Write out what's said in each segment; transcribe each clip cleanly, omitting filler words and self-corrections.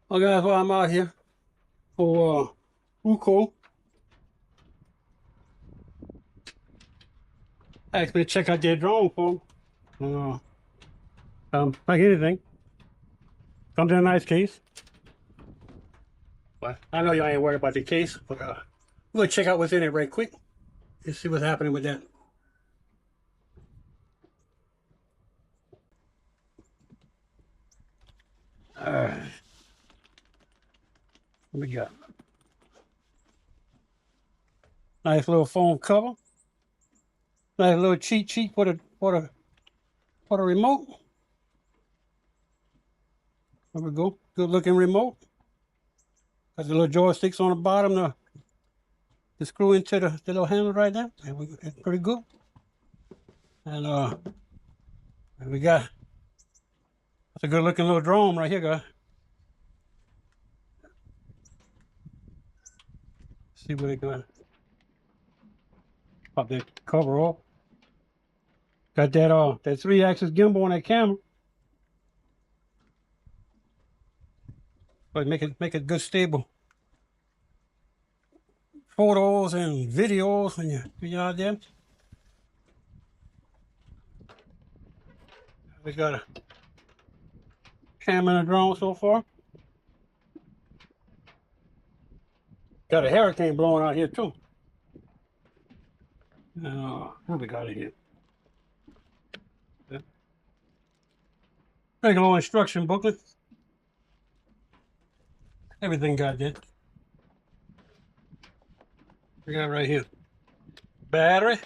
Oh guys, while I'm out here for Ruko, asked me to check out their drone for them. Like anything, comes in a nice case. But I know y'all ain't worried about the case, but we're gonna check out what's in it right quick and see what's happening with that. Alright. What we got? Nice little foam cover. Nice little cheat sheet for the remote. There we go. Good looking remote. Got the little joysticks on the bottom to screw into the little handle right there. It's pretty good. And we got that's a good looking little drone right here, guys. See what it got. Pop that cover off. Got that 3-axis gimbal on that camera. But make it good stable photos and videos when you're out there. We got a camera and a drone so far. Got a hurricane blowing out here too. What we got in here? Yeah. Make a little instruction booklet. Everything got that. We got right here. Battery.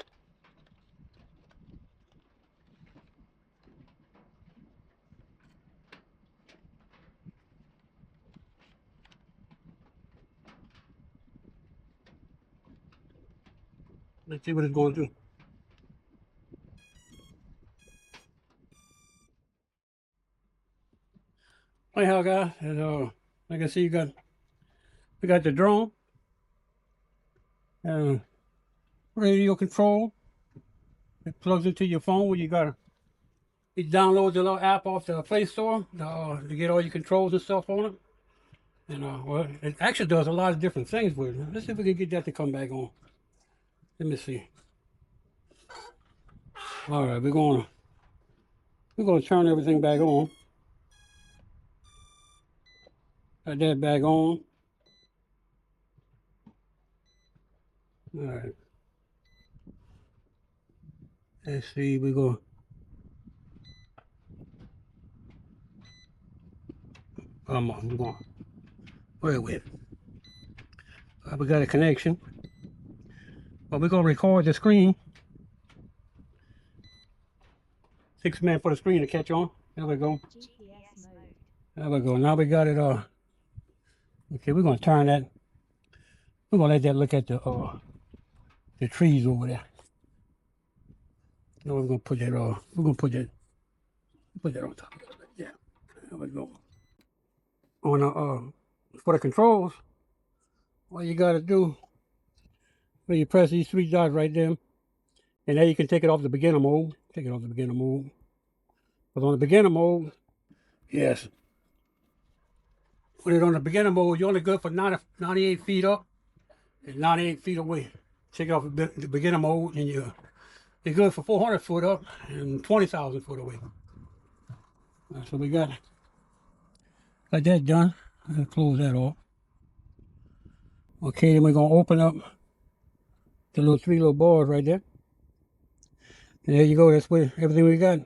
Let's see what it's going to do. Anyhow, guys, and like I see, we got the drone, radio control. It plugs into your phone where you download the little app off the Play Store to get all your controls and stuff on it. And well, it actually does a lot of different things with it. Let's see if we can get that to come back on. Let me see. All right, we're gonna turn everything back on. Got that back on. All right. Let's see. We're going. Come on. We're going. Where are we? We got a connection. But we're gonna record the screen. 6 minutes for the screen to catch on. There we go. There we go. Now we got it. Okay, we're gonna turn that. We're gonna let that look at the trees over there. Now we're gonna put that. We're gonna put that on top of it. Yeah. There we go. On for the controls, all you gotta do, when you press these 3 dots right there, and now you can take it off the beginner mode. Take it off the beginner mode. But on the beginner mode, yes. Put it on the beginner mode, you're only good for 98 feet up and 98 feet away. Take it off the beginner mode and you're good for 400 foot up and 20,000 foot away. So we got that done. I'm gonna close that off. Okay, then we're gonna open up the 3 little bars right there. And there you go, that's where everything we got.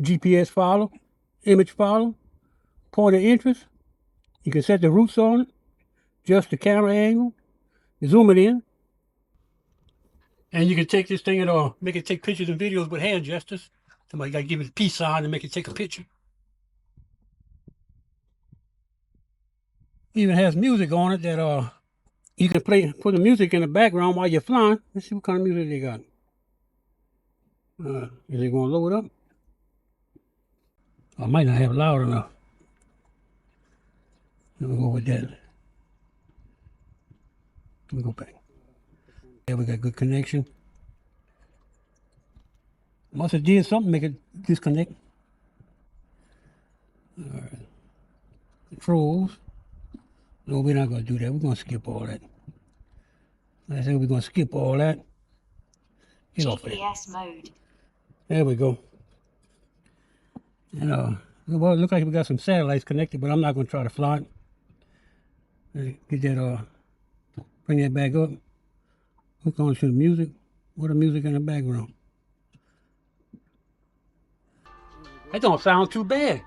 GPS follow, image follow, point of interest. You can set the roots on it, adjust the camera angle, zoom it in. And you can take this thing and make it take pictures and videos with hand gestures. Somebody gotta give it a peace sign and make it take a picture. It even has music on it that you can put the music in the background while you're flying. Let's see what kind of music they got. Is it gonna load up? I might not have it loud enough. Let me go with that. Let me go back. Yeah, we got good connection. Must have did something to make it disconnect. All right. Controls. No, we're not going to do that. We're going to skip all that. I said we're going to skip all that. Get off of GPS mode. There we go. And well, it looks like we got some satellites connected, but I'm not going to try to fly it. Get that, bring that back up. Hook on to the music. What the music in the background? That don't sound too bad.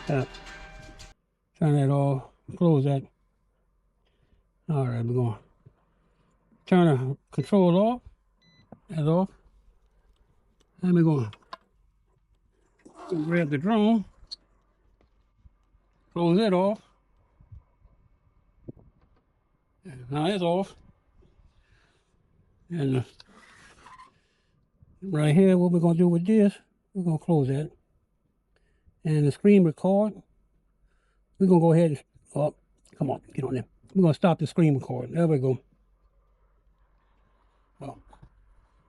Turn that off. Close that. All right, we're going to turn the control off. That's off. And we're going to grab the drone. Close it off. Now it's off. And right here, what we're going to do with this, we're going to close that. And the screen record, we're going to go ahead and, oh, come on, get on there. We're going to stop the screen recording. There we go. Well,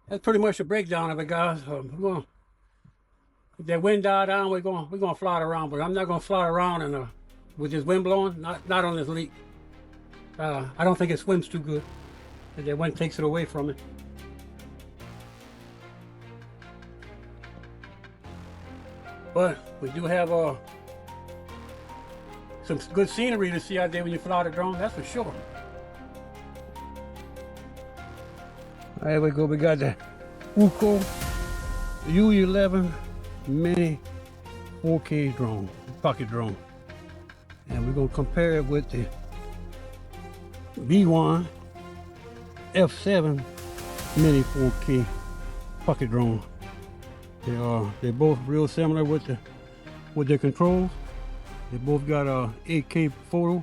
that's pretty much a breakdown of it, guys. We're going to get that wind dial down. We're going to fly it around, but I'm not going to fly it around and with this wind blowing. Not on this leak. I don't think it swims too good. That wind takes it away from it. But we do have some good scenery to see out there when you fly the drone, that's for sure. There we go, we got the Ruko U11 Mini 4K drone, pocket drone. And we're going to compare it with the V1 F7 Mini 4K pocket drone. They're both real similar with their controls. They both got a 8K photo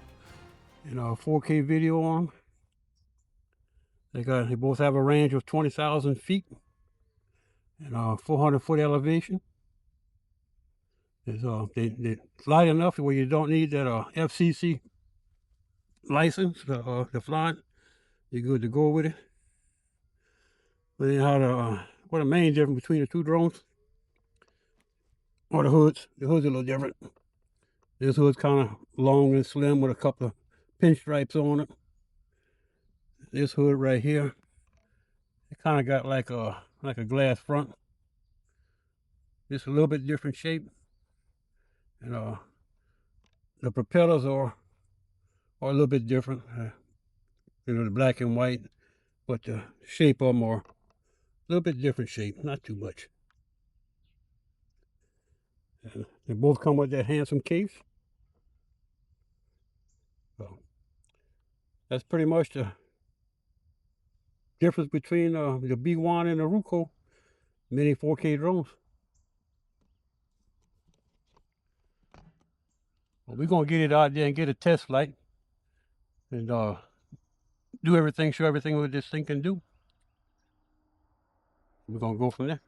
and a 4K video on them. They both have a range of 20,000 feet and 400-foot elevation. They're light enough where you don't need that FCC license to fly it. You're good to go with it. But then what the main difference between the two drones? Or the hoods. The hood's a little different. This hood's kind of long and slim with a couple of pinstripes on it. This hood right here, it kind of got like a glass front. It's a little bit different shape. And the propellers are a little bit different. You know, the black and white, but the shape of them are a little bit different shape, not too much. They both come with that handsome case. So that's pretty much the difference between the B1 and the Ruko Mini 4K drones. Well, we're gonna get it out there and get a test flight and show everything what this thing can do. We're gonna go from there.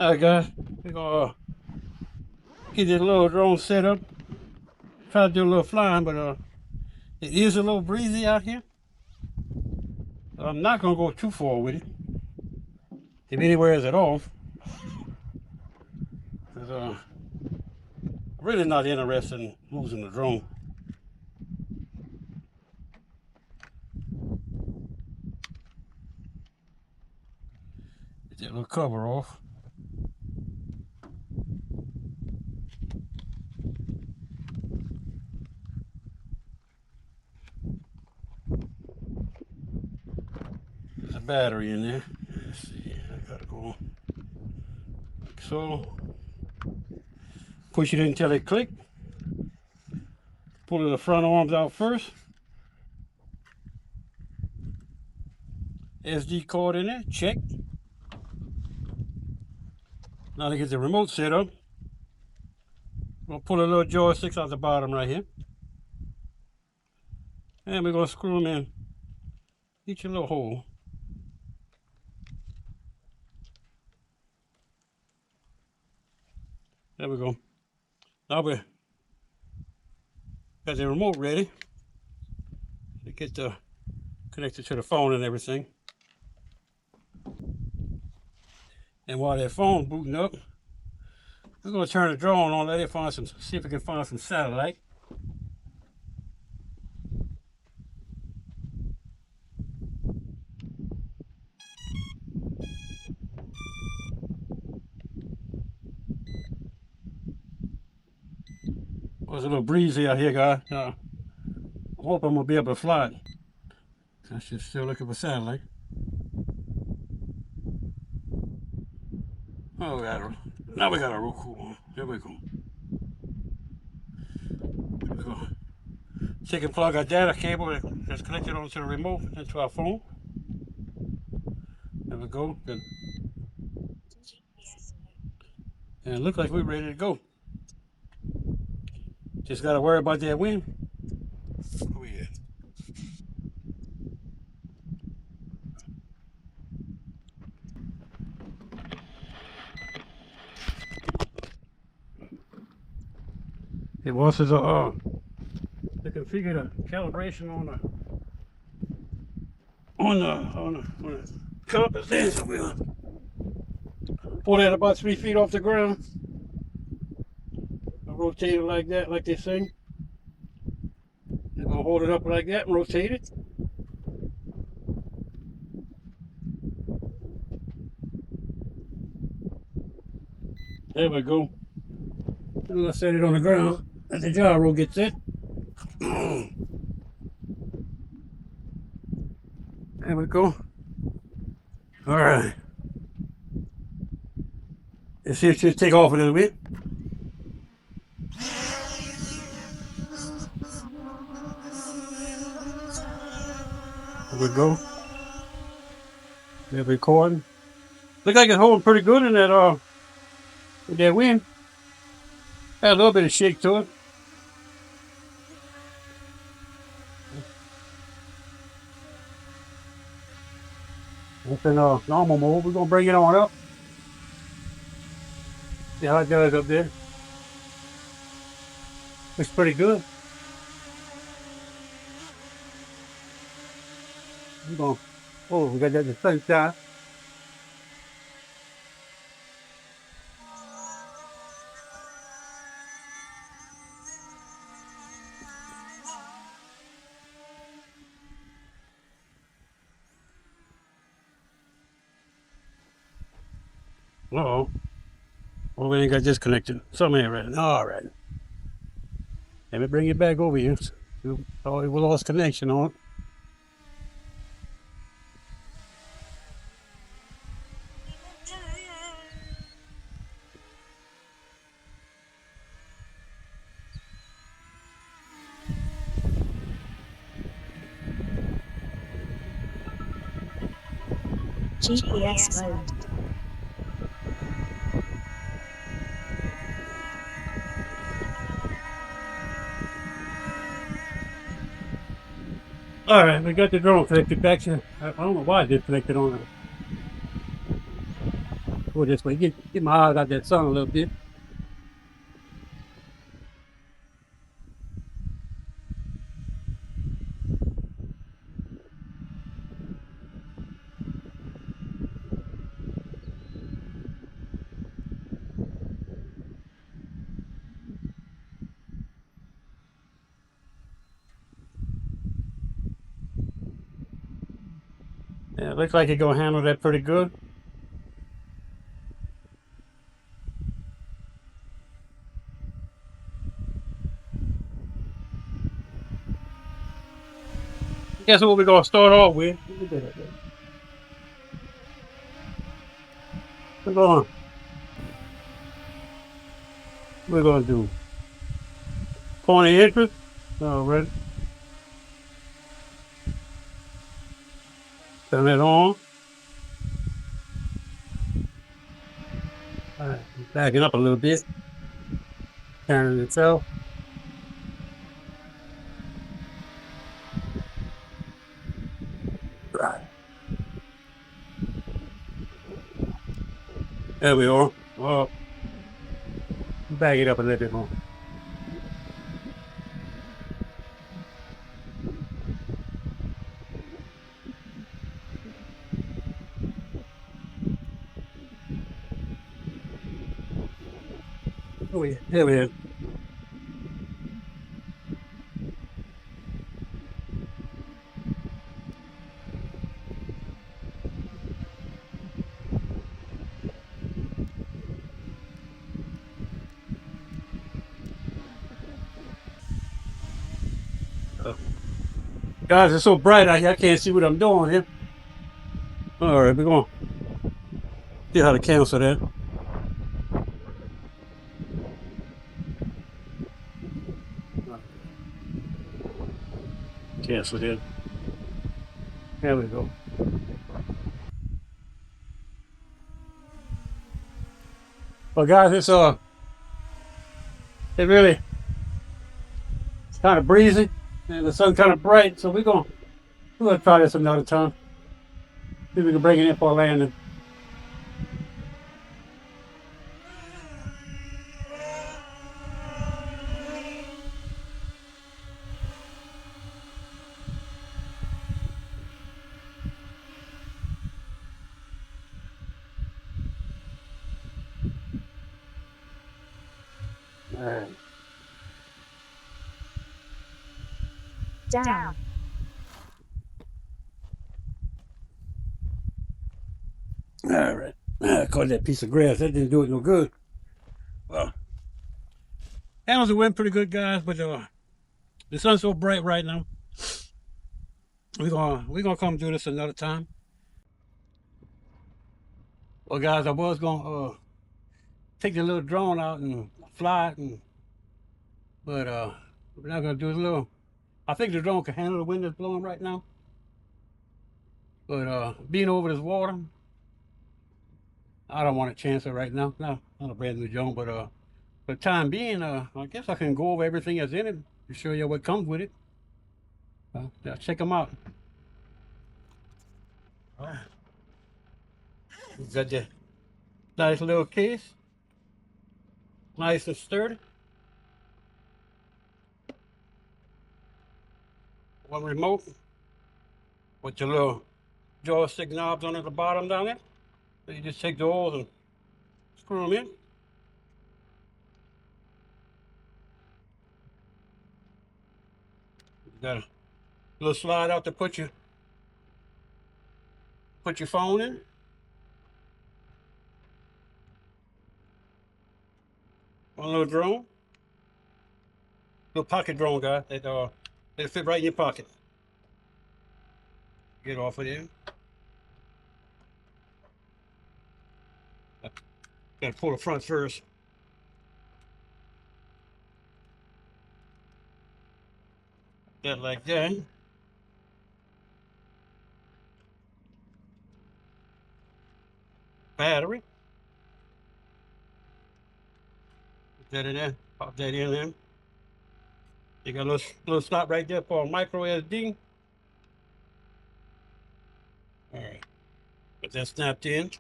Alright guys, we're gonna get this little drone set up. Try to do a little flying, but it is a little breezy out here. I'm not gonna go too far with it, if anywhere is at all. Cause really not interested in losing the drone. Get that little cover off. There's a battery in there. Let's see, I gotta go like so. Push it until it click. Pull the front arms out first. SD card in there, check. Now to get the remote set up, we'll pull a little joysticks out the bottom right here. And we're gonna screw them in each little hole. There we go. Now we got the remote ready to get the connected to the phone and everything. And while that phone's booting up, we're gonna turn the drone on, let it find some, see if we can find some satellite. Well, it's a little breezy out here, guys. I hope I'm gonna be able to fly it. I should still looking for satellite. Oh, now we got a Ruko on. There we go. Take and plug our data cable that's connected onto the remote into our phone. There we go. Good. And it looks like we're ready to go. Just gotta worry about that wind. Oh yeah. It wants us to configure the calibration on the compass there, so we'll pull that about 3 feet off the ground. I'll rotate it like that, like this thing. And I'll hold it up like that and rotate it. There we go. And I'll set it on the ground as the gyro gets it. There we go. All right. Let's see if she'll take off a little bit. There we go. They're recording. Look like it's holding pretty good in that with that wind. Had a little bit of shake to it. It's in normal mode. We're gonna bring it on up. See how it does up there. Looks pretty good. We're gonna, oh, we got that at the same time. Uh-oh. Oh, we ain't got disconnected. Something ain't right. All right. Let me bring it back over here. Oh, we lost connection on it. GPS mode. All right, we got the drone connected back to. I don't know why I disconnected on it. Go this way. Get my eyes out that sun a little bit. Yeah, it looks like you're gonna handle that pretty good. Guess what we're gonna start off with? We're gonna do point of interest. All right. Turn it on. All right. Backing up a little bit. Turning itself. Right. There we are. Well, back it up a little bit more. Oh yeah, there we are. Guys, it's so bright out here, I can't see what I'm doing here. All right, we're going to see how to cancel that. Cancel that. There we go. Well, guys, it really, it's kind of breezy and the sun's kind of bright, so we're gonna try this another time. See if we can bring it in for a landing. All right. Down. All right. Caught that piece of grass. That didn't do it no good. Well, handles the wind pretty good, guys, but the sun's so bright right now. We're gonna come do this another time. Well, guys, I was gonna take the little drone out and fly it, but we're not gonna do it a little. I think the drone can handle the wind that's blowing right now, but being over this water, I don't want to chance it right now. No, not a brand new drone, but for the time being, I guess I can go over everything that's in it to show you what comes with it. Yeah, check them out. Got the nice little case, nice and sturdy. One remote with your little joystick knobs on at the bottom down there. So you just take those and screw them in. You got a little slide out to put your phone in. One little drone, little pocket drone, guy. They fit right in your pocket. Get off of there. Got to pull the front first. That like that. Battery. Put that in there. Pop that in there. You got a little slot right there for a micro SD. All right. But that snapped in.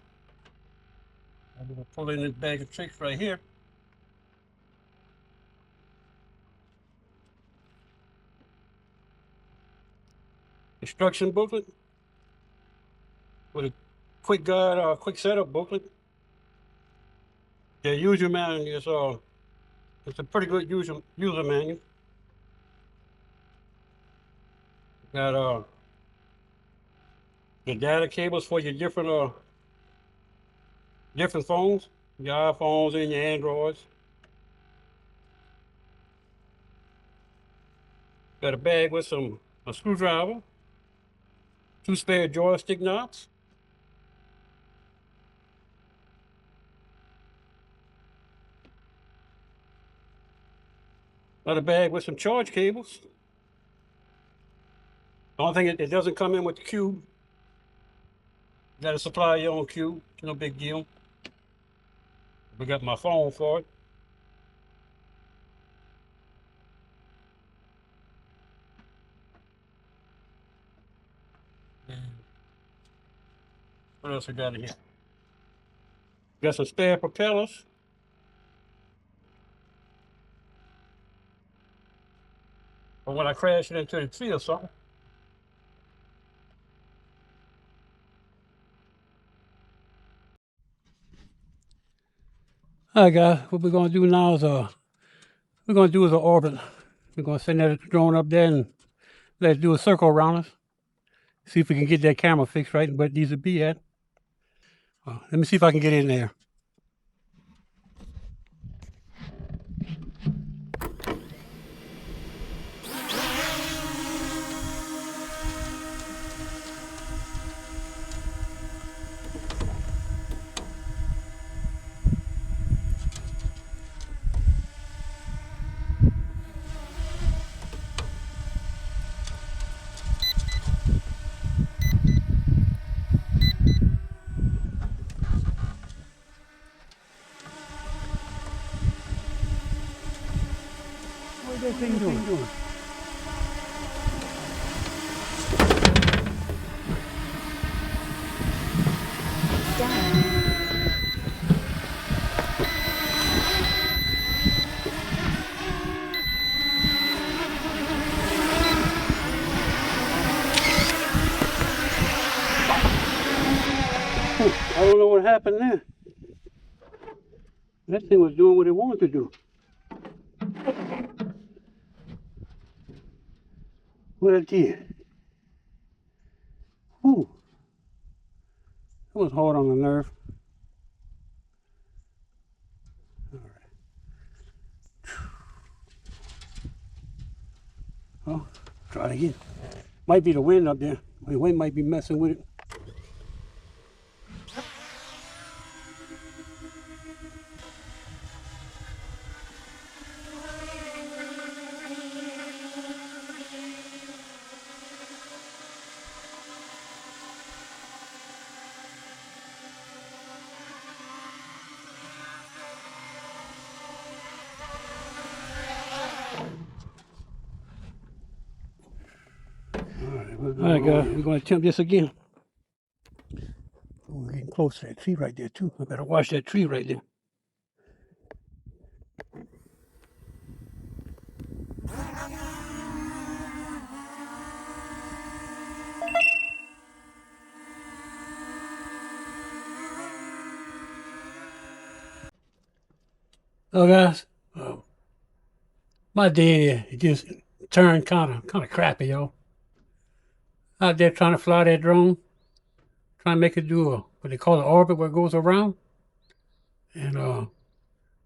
I'm gonna pull in this bag of tricks right here. Instruction booklet with a quick guide, quick setup booklet. The user manual is it's a pretty good user manual. Got the data cables for your different phones, your iPhones and your Androids. Got a bag with a screwdriver, 2 spare joystick knobs, another bag with some charge cables. The only thing it doesn't come in with the cube. You got to supply your own cube. No big deal. We got my phone for it. What else we got in here? Got some spare propellers. Or when I crash it into the tree or something. All right, guys. What we're gonna do now is an orbit. We're gonna send that drone up there and let's do a circle around us. See if we can get that camera fixed right where it needs to be at. Let me see if I can get in there. What's that thing doing? I don't know what happened there. That thing was doing what it wanted to do. What it did. Whew. That was hard on the nerve. All right. Oh, try it again. Might be the wind up there. The wind might be messing with it. All right, guys, we're going to attempt this again. We're getting close to that tree right there, too. I better watch that tree right there. So, guys, my day just turned kind of crappy, yo. Out there trying to fly that drone, trying to make it do what they call an orbit where it goes around. And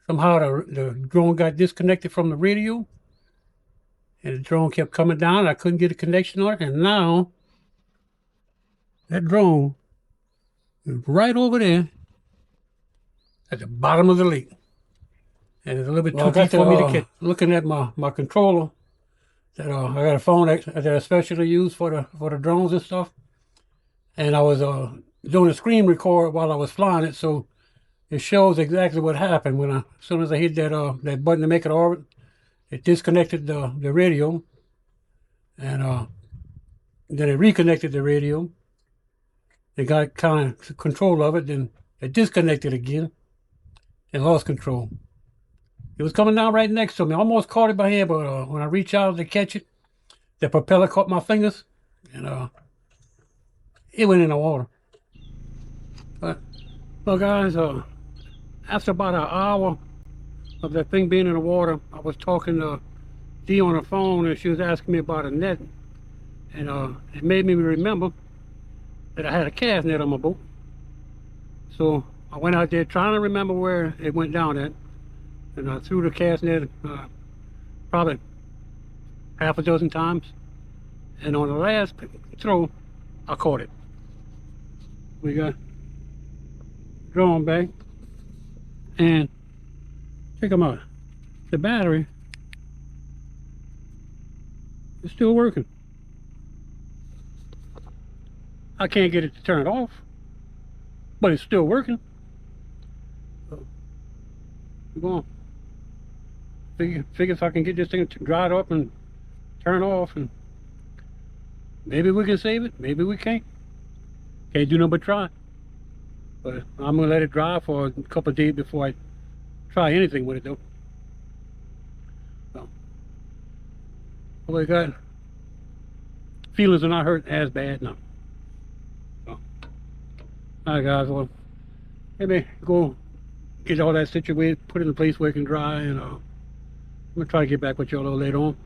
somehow the drone got disconnected from the radio. And the drone kept coming down. I couldn't get a connection on it. And now that drone is right over there at the bottom of the lake. And it's a little bit too deep for me to get. Looking at my controller, that I got a phone that I especially use for the drones and stuff. And I was doing a screen record while I was flying it, so it shows exactly what happened when as soon as I hit that button to make it orbit, it disconnected the radio, and then it reconnected the radio. It got kind of control of it, then it disconnected again. and lost control. It was coming down right next to me. I almost caught it by hand, but when I reached out to catch it, the propeller caught my fingers, and it went in the water. But well, guys, after about an hour of that thing being in the water, I was talking to Dee on the phone, and she was asking me about a net, and it made me remember that I had a cast net on my boat. So I went out there trying to remember where it went down at, and I threw the cast net probably half a dozen times, and on the last throw I caught it. We got drone back, and check them out. The battery is still working. I can't get it to turn off, but it's still working. So we're going to figure if I can get this thing dried up and turn off, and maybe we can save it, maybe we can't. Can't do nothing but try. But I'm gonna let it dry for a couple of days before I try anything with it, though. So what we got, feelings are not hurting as bad now. So, all right, guys, well, maybe go get all that situated, put it in a place where it can dry, and I'm gonna try to get back with you a little later on.